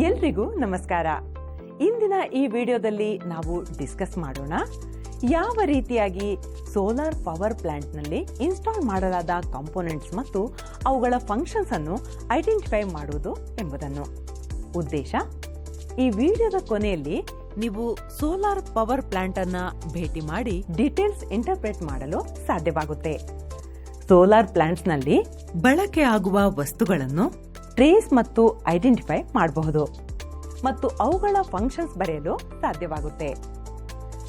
ಎಲ್ರಿಗೂ ನಮಸ್ಕಾರ. ಇಂದಿನ ಈ ವಿಡಿಯೋದಲ್ಲಿ ನಾವು ಡಿಸ್ಕಸ್ ಮಾಡೋಣ ಯಾವ ರೀತಿಯಾಗಿ ಸೋಲಾರ್ ಪವರ್ ಪ್ಲಾಂಟ್ನಲ್ಲಿ ಇನ್ಸ್ಟಾಲ್ ಮಾಡಲಾದ ಕಾಂಪೋನೆಂಟ್ಸ್ ಮತ್ತು ಅವುಗಳ ಫಂಕ್ಷನ್ಸ್ ಅನ್ನು ಐಡೆಂಟಿಫೈ ಮಾಡುವುದು ಎಂಬುದನ್ನು. ಉದ್ದೇಶ, ಈ ವಿಡಿಯೋದ ಕೊನೆಯಲ್ಲಿ ನೀವು ಸೋಲಾರ್ ಪವರ್ ಪ್ಲಾಂಟ್ ಅನ್ನ ಭೇಟಿ ಮಾಡಿ ಡೀಟೇಲ್ಸ್ ಇಂಟರ್ಪ್ರೆಟ್ ಮಾಡಲು ಸಾಧ್ಯವಾಗುತ್ತೆ. ಸೋಲಾರ್ ಪ್ಲಾಂಟ್ಸ್ ನಲ್ಲಿ ಬಳಕೆ ಆಗುವ ವಸ್ತುಗಳನ್ನು ಟ್ರೇಸ್ ಮತ್ತು ಐಡೆಂಟಿಫೈ ಮಾಡಬಹುದು ಮತ್ತು ಅವುಗಳ ಫಂಕ್ಷನ್ಸ್ ಬರೆಯಲು ಸಾಧ್ಯವಾಗುತ್ತೆ.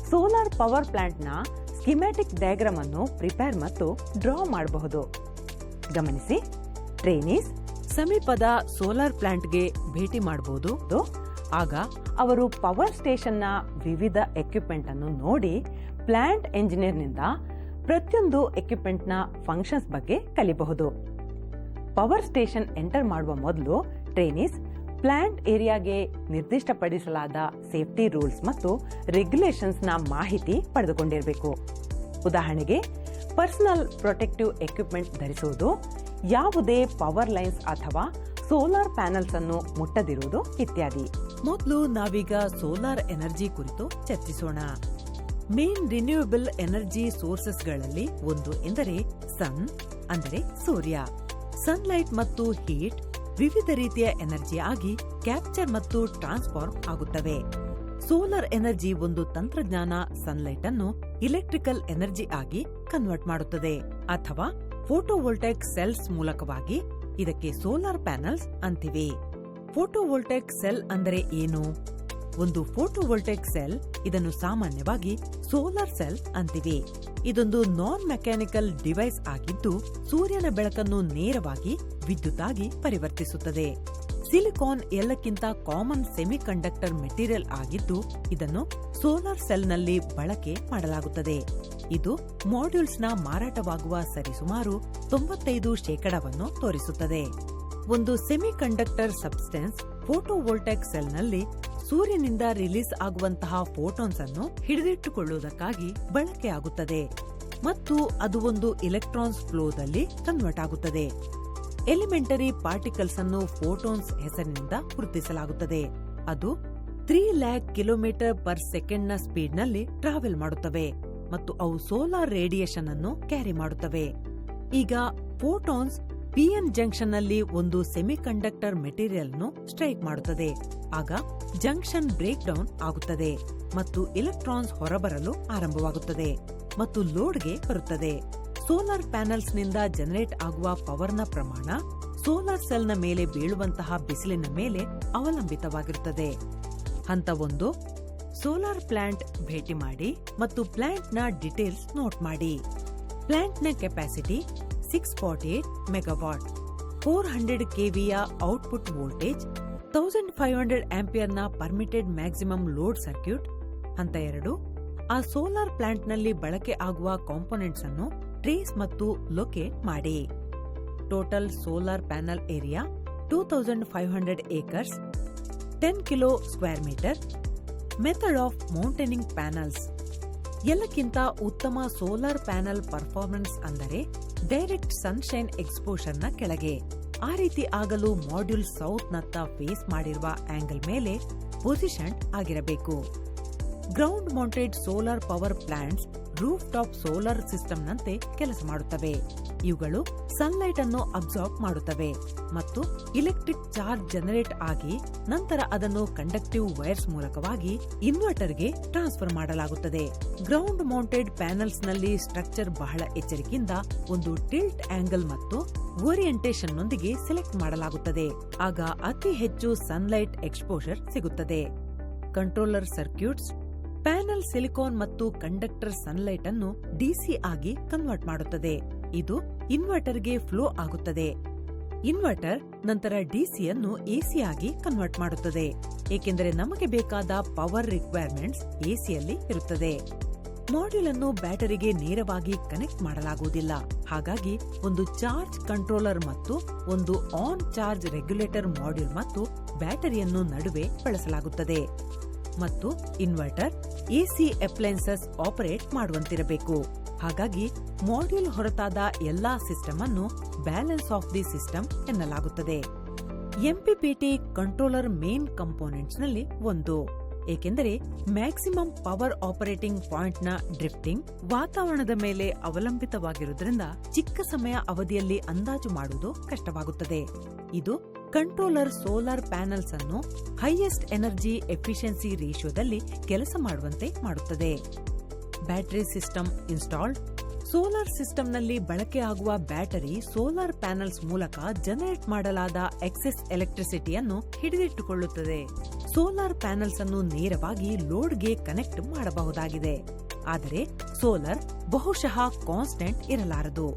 ಸೋಲಾರ್ ಪವರ್ ಪ್ಲಾಂಟ್ನ ಸ್ಕಿಮ್ಯಾಟಿಕ್ ಡಯಾಗ್ರಾಮ್ ಅನ್ನು ಪ್ರಿಪೇರ್ ಮತ್ತು ಡ್ರಾ ಮಾಡಬಹುದು. ಗಮನಿಸಿ, ಟ್ರೈನೀಸ್ ಸಮೀಪದ ಸೋಲಾರ್ ಪ್ಲಾಂಟ್ಗೆ ಭೇಟಿ ಮಾಡಬಹುದು. ಆಗ ಅವರು ಪವರ್ ಸ್ಟೇಷನ್ನ ವಿವಿಧ ಎಕ್ವಿಪ್ಮೆಂಟ್ ಅನ್ನು ನೋಡಿ ಪ್ಲಾಂಟ್ ಎಂಜಿನಿಯರ್ನಿಂದ ಪ್ರತಿಯೊಂದು ಎಕ್ವಿಪ್ಮೆಂಟ್ನ ಫಂಕ್ಷನ್ಸ್ ಬಗ್ಗೆ ಕಲಿಬಹುದು. ಪವರ್ ಸ್ಟೇಷನ್ ಎಂಟರ್ ಮಾಡುವ ಮೊದಲು ಟ್ರೈನೀಸ್ ಪ್ಲಾಂಟ್ ಏರಿಯಾಗೆ ನಿರ್ದಿಷ್ಟಪಡಿಸಲಾದ ಸೇಫ್ಟಿ ರೂಲ್ಸ್ ಮತ್ತು ರೆಗ್ಯುಲೇಷನ್ಸ್ ನ ಮಾಹಿತಿ ಪಡೆದುಕೊಂಡಿರಬೇಕು. ಉದಾಹರಣೆಗೆ, ಪರ್ಸನಲ್ ಪ್ರೊಟೆಕ್ಟಿವ್ ಎಕ್ವಿಪ್ಮೆಂಟ್ ಧರಿಸುವುದು, ಯಾವುದೇ ಪವರ್ ಲೈನ್ಸ್ ಅಥವಾ ಸೋಲಾರ್ ಪ್ಯಾನಲ್ಸ್ ಅನ್ನು ಮುಟ್ಟದಿರುವುದು ಇತ್ಯಾದಿ. ಮೊದಲು ನಾವೀಗ ಸೋಲಾರ್ ಎನರ್ಜಿ ಕುರಿತು ಚರ್ಚಿಸೋಣ. ಮೇನ್ ರಿನ್ಯೂಯಬಲ್ ಎನರ್ಜಿ ಸೋರ್ಸಸ್ಗಳಲ್ಲಿ ಒಂದು ಎಂದರೆ ಸನ್, ಅಂದರೆ ಸೂರ್ಯ. ಸನ್ಲೈಟ್ ಮತ್ತು ಹೀಟ್ ವಿವಿಧ ರೀತಿಯ ಎನರ್ಜಿ ಆಗಿ ಕ್ಯಾಪ್ಚರ್ ಮತ್ತು ಟ್ರಾನ್ಸ್ಫಾರ್ಮ್ ಆಗುತ್ತವೆ. ಸೋಲಾರ್ ಎನರ್ಜಿ ಒಂದು ತಂತ್ರಜ್ಞಾನ ಸನ್ಲೈಟ್ ಅನ್ನು ಇಲೆಕ್ಟ್ರಿಕಲ್ ಎನರ್ಜಿ ಆಗಿ ಕನ್ವರ್ಟ್ ಮಾಡುತ್ತದೆ ಅಥವಾ ಫೋಟೋವೋಲ್ಟೈಕ್ ಸೆಲ್ಸ್ ಮೂಲಕವಾಗಿ. ಇದಕ್ಕೆ ಸೋಲಾರ್ ಪ್ಯಾನಲ್ಸ್ ಅಂತಿವೆ. ಫೋಟೋವೋಲ್ಟೈಕ್ ಸೆಲ್ ಅಂದರೆ ಏನು? ಒಂದು ಫೋಟೋವೋಲ್ಟೈಕ್ ಸೆಲ್, ಇದನ್ನು ಸಾಮಾನ್ಯವಾಗಿ ಸೋಲಾರ್ ಸೆಲ್ ಅಂತಿವೆ. ಇದೊಂದು ನಾನ್ ಮೆಕ್ಯಾನಿಕಲ್ ಡಿವೈಸ್ ಆಗಿದ್ದು ಸೂರ್ಯನ ಬೆಳಕನ್ನು ನೇರವಾಗಿ ವಿದ್ಯುತ್ ಆಗಿ ಪರಿವರ್ತಿಸುತ್ತದೆ. ಸಿಲಿಕಾನ್ ಎಲ್ಲಕ್ಕಿಂತ ಕಾಮನ್ ಸೆಮಿಕಂಡಕ್ಟರ್ ಮೆಟೀರಿಯಲ್ ಆಗಿದ್ದು ಇದನ್ನು ಸೋಲಾರ್ ಸೆಲ್ನಲ್ಲಿ ಬಳಕೆ ಮಾಡಲಾಗುತ್ತದೆ. ಇದು ಮಾಡ್ಯೂಲ್ಸ್ನ ಮಾರಾಟವಾಗುವ ಸರಿಸುಮಾರು 95% ತೋರಿಸುತ್ತದೆ. ಒಂದು ಸೆಮಿಕಂಡಕ್ಟರ್ ಸಬ್ಸ್ಟೆನ್ಸ್ ಫೋಟೋವೋಲ್ಟೈಕ್ ಸೆಲ್ನಲ್ಲಿ ಸೂರ್ಯನಿಂದ ರಿಲೀಸ್ ಆಗುವಂತಹ ಫೋಟಾನ್ಸ್ ಅನ್ನು ಹಿಡಿದಿಟ್ಟುಕೊಳ್ಳುವುದಕ್ಕಾಗಿ ಬಳಕೆಯಾಗುತ್ತದೆ ಮತ್ತು ಅದು ಒಂದು ಎಲೆಕ್ಟ್ರಾನ್ಸ್ ಫ್ಲೋದಲ್ಲಿ ಕನ್ವರ್ಟ್ ಆಗುತ್ತದೆ. ಎಲಿಮೆಂಟರಿ ಪಾರ್ಟಿಕಲ್ಸ್ ಅನ್ನು ಫೋಟಾನ್ಸ್ ಹೆಸರಿನಿಂದ ಗುರುತಿಸಲಾಗುತ್ತದೆ. ಅದು 3,00,000 ಕಿಲೋಮೀಟರ್ ಪರ್ ಸೆಕೆಂಡ್ ನ ಸ್ಪೀಡ್ ನಲ್ಲಿ ಟ್ರಾವೆಲ್ ಮಾಡುತ್ತವೆ ಮತ್ತು ಅವು ಸೋಲಾರ್ ರೇಡಿಯೇಷನ್ ಅನ್ನು ಕ್ಯಾರಿ ಮಾಡುತ್ತವೆ. ಈಗ ಫೋಟಾನ್ಸ್ ಪಿಎನ್ ಜಂಕ್ಷನ್ ನಲ್ಲಿ ಒಂದು ಸೆಮಿಕಂಡಕ್ಟರ್ ಮೆಟೀರಿಯಲ್ ನು ಸ್ಟ್ರೈಕ್ ಮಾಡುತ್ತದೆ. ಆಗ ಜಂಕ್ಷನ್ ಬ್ರೇಕ್ ಡೌನ್ ಆಗುತ್ತದೆ ಮತ್ತು ಎಲೆಕ್ಟ್ರಾನ್ಸ್ ಹೊರಬರಲು ಆರಂಭವಾಗುತ್ತದೆ ಮತ್ತು ಲೋಡ್ಗೆ ಬರುತ್ತದೆ. ಸೋಲಾರ್ ಪ್ಯಾನಲ್ಸ್ ನಿಂದ ಜನರೇಟ್ ಆಗುವ ಪವರ್ನ ಪ್ರಮಾಣ ಸೋಲಾರ್ ಸೆಲ್ನ ಮೇಲೆ ಬೀಳುವಂತಹ ಬಿಸಿಲಿನ ಮೇಲೆ ಅವಲಂಬಿತವಾಗಿರುತ್ತದೆ. ಹಂತ 1, ಸೋಲಾರ್ ಪ್ಲಾಂಟ್ ಭೇಟಿ ಮಾಡಿ ಮತ್ತು ಪ್ಲಾಂಟ್ನ ಡೀಟೇಲ್ಸ್ ನೋಟ್ ಮಾಡಿ. ಪ್ಲಾಂಟ್ನ ಕೆಪಾಸಿಟಿ 648 ಮೆಗಾವಾಟ್, 400 ಕೆವಿಯ ಔಟ್ಪುಟ್ ವೋಲ್ಟೇಜ್, 1500 ಆಂಪಿಯರ್ನ ಪರ್ಮಿಟೆಡ್ ಮ್ಯಾಕ್ಸಿಮಮ್ ಲೋಡ್ ಸರ್ಕ್ಯೂಟ್. ಹಂತ 2, ಆ ಸೋಲಾರ್ ಪ್ಲಾಂಟ್ನಲ್ಲಿ ಬಳಕೆ ಆಗುವ ಕಾಂಪೋನೆಂಟ್ಸ್ ಅನ್ನು ಟ್ರೇಸ್ ಮತ್ತು ಲೊಕೇಟ್ ಮಾಡಿ. Total solar panel area 2500 acres, 10 kilo square metre. Method of mounting panels. ಎಲ್ಲಕ್ಕಿಂತ ಉತ್ತಮ ಸೋಲಾರ್ ಪ್ಯಾನಲ್ ಪರ್ಫಾರ್ಮೆನ್ಸ್ ಅಂದರೆ ಡೈರೆಕ್ಟ್ ಸನ್ಶೈನ್ ಎಕ್ಸ್ಪೋಷರ್ನ ಕೆಳಗೆ. ಆ ರೀತಿ ಆಗಲು ಮಾಡ್ಯೂಲ್ ಸೌತ್ ನತ್ತ ಫೇಸ್ ಮಾಡಿರುವ ಆಂಗಲ್ ಮೇಲೆ ಪೊಸಿಷನ್ ಆಗಿರಬೇಕು. Ground mounted solar power plants roof top solar ಸಿಸ್ಟಂನಂತೆ ಕೆಲಸ ಮಾಡುತ್ತವೆ. ಇವುಗಳು ಸನ್ಲೈಟ್ ಅನ್ನು ಅಬ್ಸಾರ್ಬ್ ಮಾಡುತ್ತವೆ ಮತ್ತು ಇಲೆಕ್ಟ್ರಿಕ್ ಚಾರ್ಜ್ ಜನರೇಟ್ ಆಗಿ ನಂತರ ಅದನ್ನು ಕಂಡಕ್ಟಿವ್ ವೈರ್ಸ್ ಮೂಲಕವಾಗಿ ಇನ್ವರ್ಟರ್ಗೆ ಟ್ರಾನ್ಸ್ಫರ್ ಮಾಡಲಾಗುತ್ತದೆ. ಗ್ರೌಂಡ್ ಮೌಂಟೆಡ್ ಪ್ಯಾನಲ್ಸ್ ನಲ್ಲಿ ಸ್ಟ್ರಕ್ಚರ್ ಬಹಳ ಎಚ್ಚರಿಕೆಯಿಂದ ಒಂದು ಟಿಲ್ಟ್ ಆಂಗಲ್ ಮತ್ತು ಓರಿಯಂಟೇಷನ್ ನೊಂದಿಗೆ ಸೆಲೆಕ್ಟ್ ಮಾಡಲಾಗುತ್ತದೆ. ಆಗ ಅತಿ ಹೆಚ್ಚು ಸನ್ಲೈಟ್ ಎಕ್ಸ್ಪೋಷರ್ ಸಿಗುತ್ತದೆ. Controller circuits. ಪ್ಯಾನಲ್ ಸಿಲಿಕಾನ್ ಮತ್ತು ಕಂಡಕ್ಟರ್ ಸನ್ಲೈಟ್ ಅನ್ನು ಡಿಸಿ ಆಗಿ ಕನ್ವರ್ಟ್ ಮಾಡುತ್ತದೆ. ಇದು ಇನ್ವರ್ಟರ್ಗೆ ಫ್ಲೋ ಆಗುತ್ತದೆ. ಇನ್ವರ್ಟರ್ ನಂತರ ಡಿಸಿಯನ್ನು ಎಸಿ ಆಗಿ ಕನ್ವರ್ಟ್ ಮಾಡುತ್ತದೆ, ಏಕೆಂದರೆ ನಮಗೆ ಬೇಕಾದ ಪವರ್ ರಿಕ್ವೈರ್ಮೆಂಟ್ಸ್ ಎಸಿಯಲ್ಲಿ ಇರುತ್ತದೆ. ಮಾಡ್ಯೂಲ್ ಅನ್ನು ಬ್ಯಾಟರಿಗೆ ನೇರವಾಗಿ ಕನೆಕ್ಟ್ ಮಾಡಲಾಗುವುದಿಲ್ಲ. ಹಾಗಾಗಿ ಒಂದು ಚಾರ್ಜ್ ಕಂಟ್ರೋಲರ್ ಮತ್ತು ಒಂದು ಆನ್ ಚಾರ್ಜ್ ರೆಗ್ಯುಲೇಟರ್ ಮಾಡ್ಯೂಲ್ ಮತ್ತು ಬ್ಯಾಟರಿಯನ್ನು ನಡುವೆ ಬಳಸಲಾಗುತ್ತದೆ ಮತ್ತು ಇನ್ವರ್ಟರ್ ಎಸಿ ಅಪ್ಲೈನ್ಸಸ್ ಆಪರೇಟ್ ಮಾಡುವಂತಿರಬೇಕು. ಹಾಗಾಗಿ ಮಾಡ್ಯೂಲ್ ಹೊರತಾದ ಎಲ್ಲಾ ಸಿಸ್ಟಮ್ ಅನ್ನು ಬ್ಯಾಲೆನ್ಸ್ ಆಫ್ ದಿ ಸಿಸ್ಟಮ್ ಎನ್ನಲಾಗುತ್ತದೆ. ಎಂಪಿಪಿಟಿ ಕಂಟ್ರೋಲರ್ ಮೇನ್ ಕಂಪೋನೆಂಟ್ಸ್ ನಲ್ಲಿ ಒಂದು, ಏಕೆಂದರೆ ಮ್ಯಾಕ್ಸಿಮಮ್ ಪವರ್ ಆಪರೇಟಿಂಗ್ ಪಾಯಿಂಟ್ ನ ಡ್ರಿಫ್ಟಿಂಗ್ ವಾತಾವರಣದ ಮೇಲೆ ಅವಲಂಬಿತವಾಗಿರುವುದರಿಂದ ಚಿಕ್ಕ ಸಮಯ ಅವಧಿಯಲ್ಲಿ ಅಂದಾಜು ಮಾಡುವುದು ಕಷ್ಟವಾಗುತ್ತದೆ. ಇದು ಕಂಟ್ರೋಲರ್ ಸೋಲಾರ್ ಪ್ಯಾನೆಲ್ಸ್ ಅನ್ನು ಹೈಯೆಸ್ಟ್ ಎನರ್ಜಿ ಎಫಿಷಿಯನ್ಸಿ ರೇಷಿಯೋದಲ್ಲಿ ಕೆಲಸ ಮಾಡುವಂತೆ ಮಾಡುತ್ತದೆ. Battery system installed. ಸೋಲಾರ್ ಸಿಸ್ಟಂನಲ್ಲಿ ಬಳಕೆಯಾಗುವ ಬ್ಯಾಟರಿ ಸೋಲಾರ್ ಪ್ಯಾನೆಲ್ಸ್ ಮೂಲಕ ಜನರೇಟ್ ಮಾಡಲಾದ ಎಕ್ಸೆಸ್ ಎಲೆಕ್ಟ್ರಿಸಿಟಿಯನ್ನು ಹಿಡಿದಿಟ್ಟುಕೊಳ್ಳುತ್ತದೆ. ಸೋಲಾರ್ ಪ್ಯಾನೆಲ್ಸ್ ಅನ್ನು ನೇರವಾಗಿ ಲೋಡ್ಗೆ ಕನೆಕ್ಟ್ ಮಾಡಬಹುದಾಗಿದೆ. ಆದರೆ ಸೋಲಾರ್ ಬಹುಶಃ ಕಾನ್ಸ್ಟೆಂಟ್ ಇರಲಾರದು.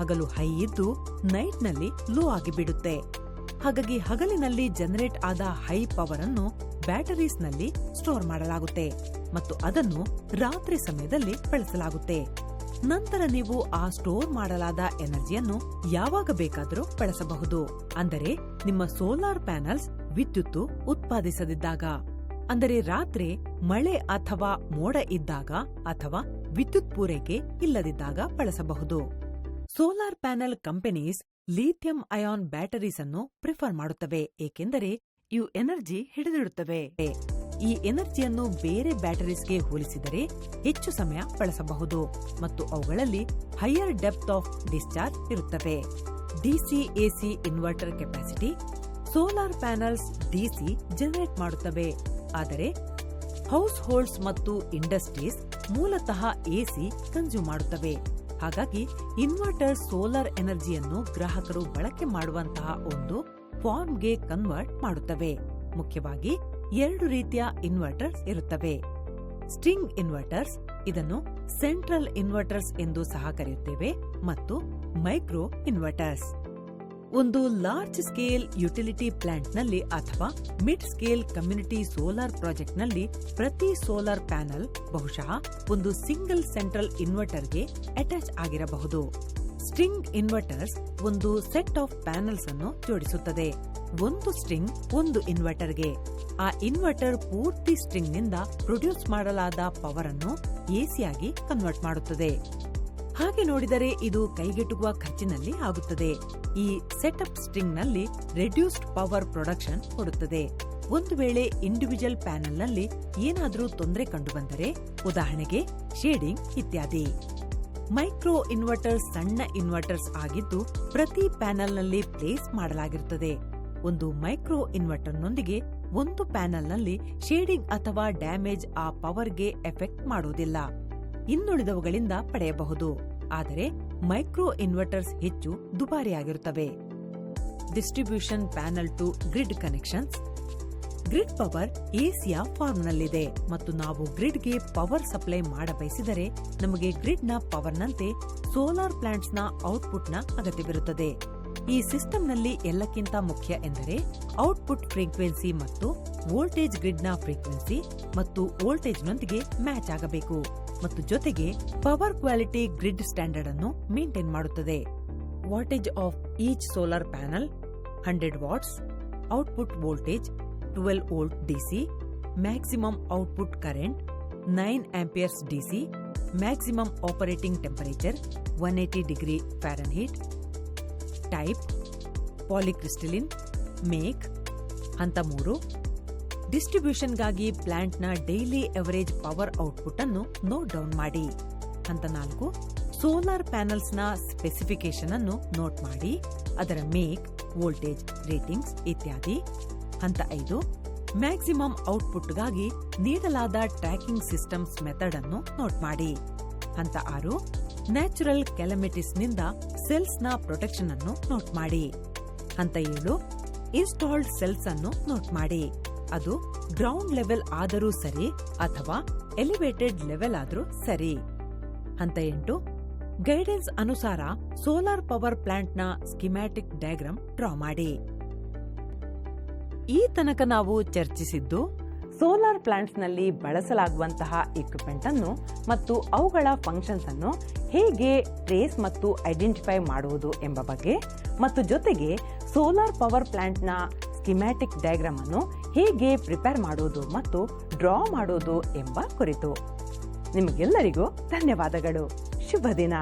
ಹಗಲು ಹೈ ಇದ್ದು ನೈಟ್ನಲ್ಲಿ ಲೋ ಆಗಿಬಿಡುತ್ತೆ. ಹಾಗಾಗಿ ಹಗಲಿನಲ್ಲಿ ಜನರೇಟ್ ಆದ ಹೈ ಪವರ್ ಅನ್ನು ಬ್ಯಾಟರೀಸ್ನಲ್ಲಿ ಸ್ಟೋರ್ ಮಾಡಲಾಗುತ್ತೆ ಮತ್ತು ಅದನ್ನು ರಾತ್ರಿ ಸಮಯದಲ್ಲಿ ಬಳಸಲಾಗುತ್ತೆ. ನಂತರ ನೀವು ಆ ಸ್ಟೋರ್ ಮಾಡಲಾದ ಎನರ್ಜಿಯನ್ನು ಯಾವಾಗ ಬೇಕಾದರೂ ಬಳಸಬಹುದು. ಅಂದರೆ ನಿಮ್ಮ ಸೋಲಾರ್ ಪ್ಯಾನೆಲ್ಸ್ ವಿದ್ಯುತ್ ಉತ್ಪಾದಿಸದಿದ್ದಾಗ, ಅಂದರೆ ರಾತ್ರಿ ಮಳೆ ಅಥವಾ ಮೋಡ ಇದ್ದಾಗ ಅಥವಾ ವಿದ್ಯುತ್ ಪೂರೈಕೆ ಇಲ್ಲದಿದ್ದಾಗ ಬಳಸಬಹುದು. Solar panel companies lithium ion batteries ಅನ್ನು ಪ್ರಿಫರ್ ಮಾಡುತ್ತವೆ, ಏಕೆಂದರೆ ಇವು ಎನರ್ಜಿ ಹಿಡಿದಿಡುತ್ತವೆ. ಈ ಎನರ್ಜಿಯನ್ನು ಬೇರೆ ಬ್ಯಾಟರೀಸ್ಗೆ ಹೋಲಿಸಿದರೆ ಹೆಚ್ಚು ಸಮಯ ಬಳಸಬಹುದು ಮತ್ತು ಅವುಗಳಲ್ಲಿ ಹೈಯರ್ ಡೆಪ್ತ್ ಆಫ್ ಡಿಸ್ಚಾರ್ಜ್ ಇರುತ್ತವೆ. DC AC inverter capacity. Solar panels DC generate ಮಾಡುತ್ತವೆ, ಆದರೆ ಹೌಸ್ ಹೋಲ್ಡ್ಸ್ ಮತ್ತು ಇಂಡಸ್ಟ್ರೀಸ್ ಮೂಲತಃ ಎಸಿ ಕನ್ಸ್ಯೂಮ್ ಮಾಡುತ್ತವೆ. ಹಾಗಾಗಿ ಇನ್ವರ್ಟರ್ ಸೋಲಾರ್ ಎನರ್ಜಿಯನ್ನು ಗ್ರಾಹಕರು ಬಳಕೆ ಮಾಡುವಂತಹ ಒಂದು ಫಾರ್ಮ್ಗೆ ಕನ್ವರ್ಟ್ ಮಾಡುತ್ತವೆ. ಮುಖ್ಯವಾಗಿ 2 ರೀತಿಯ ಇನ್ವರ್ಟರ್ಸ್ ಇರುತ್ತವೆ. ಸ್ಟ್ರಿಂಗ್ ಇನ್ವರ್ಟರ್ಸ್, ಇದನ್ನು ಸೆಂಟ್ರಲ್ ಇನ್ವರ್ಟರ್ಸ್ ಎಂದು ಸಹ ಕರೆಯುತ್ತೇವೆ, ಮತ್ತು ಮೈಕ್ರೋ ಇನ್ವರ್ಟರ್ಸ್. ಒಂದು ಲಾರ್ಜ್ ಸ್ಕೇಲ್ ಯುಟಿಲಿಟಿ ಪ್ಲಾಂಟ್ನಲ್ಲಿ ಅಥವಾ ಮಿಡ್ ಸ್ಕೇಲ್ ಕಮ್ಯುನಿಟಿ ಸೋಲಾರ್ ಪ್ರಾಜೆಕ್ಟ್ನಲ್ಲಿ ಪ್ರತಿ ಸೋಲಾರ್ ಪ್ಯಾನೆಲ್ ಬಹುಶಃ ಒಂದು ಸಿಂಗಲ್ ಸೆಂಟ್ರಲ್ ಇನ್ವರ್ಟರ್ಗೆ ಅಟ್ಯಾಚ್ ಆಗಿರಬಹುದು. ಸ್ಟ್ರಿಂಗ್ ಇನ್ವರ್ಟರ್ಸ್ ಒಂದು ಸೆಟ್ ಆಫ್ ಪ್ಯಾನೆಲ್ಸ್ ಅನ್ನು ಜೋಡಿಸುತ್ತದೆ. ಒಂದು ಸ್ಟ್ರಿಂಗ್ ಒಂದು ಇನ್ವರ್ಟರ್ಗೆ. ಆ ಇನ್ವರ್ಟರ್ ಪೂರ್ತಿ ಸ್ಟ್ರಿಂಗ್ ನಿಂದ ಪ್ರೊಡ್ಯೂಸ್ ಮಾಡಲಾದ ಪವರ್ ಅನ್ನು ಎಸಿಯಾಗಿ ಕನ್ವರ್ಟ್ ಮಾಡುತ್ತದೆ. ಹಾಗೆ ನೋಡಿದರೆ ಇದು ಕೈಗೆಟುಕುವ ಖರ್ಚಿನಲ್ಲಿ ಆಗುತ್ತದೆ. ಈ ಸೆಟಪ್ ಸ್ಟ್ರಿಂಗ್ ನಲ್ಲಿ ರೆಡ್ಯೂಸ್ಡ್ ಪವರ್ ಪ್ರೊಡಕ್ಷನ್ ಕೊಡುತ್ತದೆ. ಒಂದು ವೇಳೆ ಇಂಡಿವಿಜುವಲ್ ಪ್ಯಾನೆಲ್ ನಲ್ಲಿ ಏನಾದರೂ ತೊಂದರೆ ಕಂಡುಬಂದರೆ, ಉದಾಹರಣೆಗೆ ಶೇಡಿಂಗ್ ಇತ್ಯಾದಿ. ಮೈಕ್ರೋ ಇನ್ವರ್ಟರ್ಸ್ ಸಣ್ಣ ಇನ್ವರ್ಟರ್ಸ್ ಆಗಿದ್ದು ಪ್ರತಿ ಪ್ಯಾನೆಲ್ನಲ್ಲಿ ಪ್ಲೇಸ್ ಮಾಡಲಾಗಿರುತ್ತದೆ. ಒಂದು ಮೈಕ್ರೋ ಇನ್ವರ್ಟರ್ನೊಂದಿಗೆ ಒಂದು ಪ್ಯಾನೆಲ್ನಲ್ಲಿ ಶೇಡಿಂಗ್ ಅಥವಾ ಡ್ಯಾಮೇಜ್ ಆ ಪವರ್ಗೆ ಎಫೆಕ್ಟ್ ಮಾಡುವುದಿಲ್ಲ. ಇನ್ನುಳಿದವುಗಳಿಂದ ಪಡೆಯಬಹುದು. ಆದರೆ ಮೈಕ್ರೋ ಇನ್ವರ್ಟರ್ಸ್ ಹೆಚ್ಚು ದುಬಾರಿಯಾಗಿರುತ್ತವೆ. Distribution panel to grid connections. Grid power ಎಸಿಯ ಫಾರ್ಮ್ನಲ್ಲಿದೆ ಮತ್ತು ನಾವು ಗ್ರಿಡ್ಗೆ ಪವರ್ ಸಪ್ಲೈ ಮಾಡಬಯಸಿದರೆ ನಮಗೆ ಗ್ರಿಡ್ನ ಪವರ್ನಂತೆ ಸೋಲಾರ್ ಪ್ಲಾಂಟ್ಸ್ನ ಔಟ್ಪುಟ್ನ ಅಗತ್ಯವಿರುತ್ತದೆ. ಈ ಸಿಸ್ಟಂನಲ್ಲಿ ಎಲ್ಲಕ್ಕಿಂತ ಮುಖ್ಯ ಎಂದರೆ ಔಟ್ಪುಟ್ ಫ್ರೀಕ್ವೆನ್ಸಿ ಮತ್ತು ವೋಲ್ಟೇಜ್ ಗ್ರಿಡ್ನ ಫ್ರೀಕ್ವೆನ್ಸಿ ಮತ್ತು ವೋಲ್ಟೇಜ್ನೊಂದಿಗೆ ಮ್ಯಾಚ್ ಆಗಬೇಕು ಮತ್ತು ಜೊತೆಗೆ ಪವರ್ ಕ್ವಾಲಿಟಿ ಗ್ರಿಡ್ ಸ್ಟ್ಯಾಂಡರ್ಡ್ ಅನ್ನು ಮೇಂಟೈನ್ ಮಾಡುತ್ತದೆ. Wattage of each solar panel 100 watts. Output voltage 12 volt DC. Maximum output current 9 amperes DC. Maximum operating temperature 180 degree Fahrenheit. Type polycrystalline. Make. ಹಂತ 3. ಡಿಸ್ಟ್ರಿಬ್ಯೂಷನ್ಗಾಗಿ ಪ್ಲಾಂಟ್ನ ಡೈಲಿ ಎವರೇಜ್ ಪವರ್ ಔಟ್ಪುಟ್ ಅನ್ನು note down ಮಾಡಿ. ಹಂತ 4. Solar ಪ್ಯಾನೆಲ್ಸ್ನ specification ಅನ್ನು note ಮಾಡಿ, ಅದರ ಮೇಕ್, ವೋಲ್ಟೇಜ್, ರೇಟಿಂಗ್ಸ್ ಇತ್ಯಾದಿ. ಹಂತ 5. ಮ್ಯಾಕ್ಸಿಮಮ್ ಔಟ್ಪುಟ್ಗಾಗಿ ನೀಡಲಾದ ಟ್ರ್ಯಾಕಿಂಗ್ ಸಿಸ್ಟಮ್ಸ್ ಮೆಥಡ್ ಅನ್ನು ನೋಟ್ ಮಾಡಿ. ಹಂತ 6. ನ್ಯಾಚುರಲ್ ಕೆಲಮಿಟಿಸ್ನಿಂದ ಸೆಲ್ಸ್ನ ಪ್ರೊಟೆಕ್ಷನ್ ಅನ್ನು ನೋಟ್ ಮಾಡಿ. ಹಂತ 7. ಇನ್ಸ್ಟಾಲ್ಡ್ ಸೆಲ್ಸ್ ಅನ್ನು ನೋಟ್ ಮಾಡಿ. ಅದು ಗ್ರೌಂಡ್ ಲೆವೆಲ್ ಆದರೂ ಸರಿ ಅಥವಾ ಎಲಿವೇಟೆಡ್ ಲೆವೆಲ್ ಆದರೂ ಸರಿ. ಹಂತ 8. ಗೈಡೆನ್ಸ್ ಅನುಸಾರ ಸೋಲಾರ್ ಪವರ್ ಪ್ಲಾಂಟ್ನ ಸ್ಕಿಮ್ಯಾಟಿಕ್ ಡಯಾಗ್ರಾಮ್ ಡ್ರಾ ಮಾಡಿ. ಈ ತನಕ ನಾವು ಚರ್ಚಿಸಿದ್ದು ಸೋಲಾರ್ ಪ್ಲಾಂಟ್ಸ್ನಲ್ಲಿ ಬಳಸಲಾಗುವಂತಹ ಇಕ್ವಿಪ್ಮೆಂಟ್ ಅನ್ನು ಮತ್ತು ಅವುಗಳ ಫಂಕ್ಷನ್ಸ್ ಅನ್ನು ಹೇಗೆ ಟ್ರೇಸ್ ಮತ್ತು ಐಡೆಂಟಿಫೈ ಮಾಡುವುದು ಎಂಬ ಬಗ್ಗೆ, ಮತ್ತು ಜೊತೆಗೆ ಸೋಲಾರ್ ಪವರ್ ಪ್ಲಾಂಟ್ನ ಸ್ಕಿಮ್ಯಾಟಿಕ್ ಡಯಾಗ್ರಾಮ್ ಅನ್ನು ಹೇಗೆ ಪ್ರಿಪೇರ್ ಮಾಡುವುದು ಮತ್ತು ಡ್ರಾ ಮಾಡುವುದು ಎಂಬ ಕುರಿತು. ನಿಮಗೆಲ್ಲರಿಗೂ ಧನ್ಯವಾದಗಳು. ಶುಭ ದಿನ.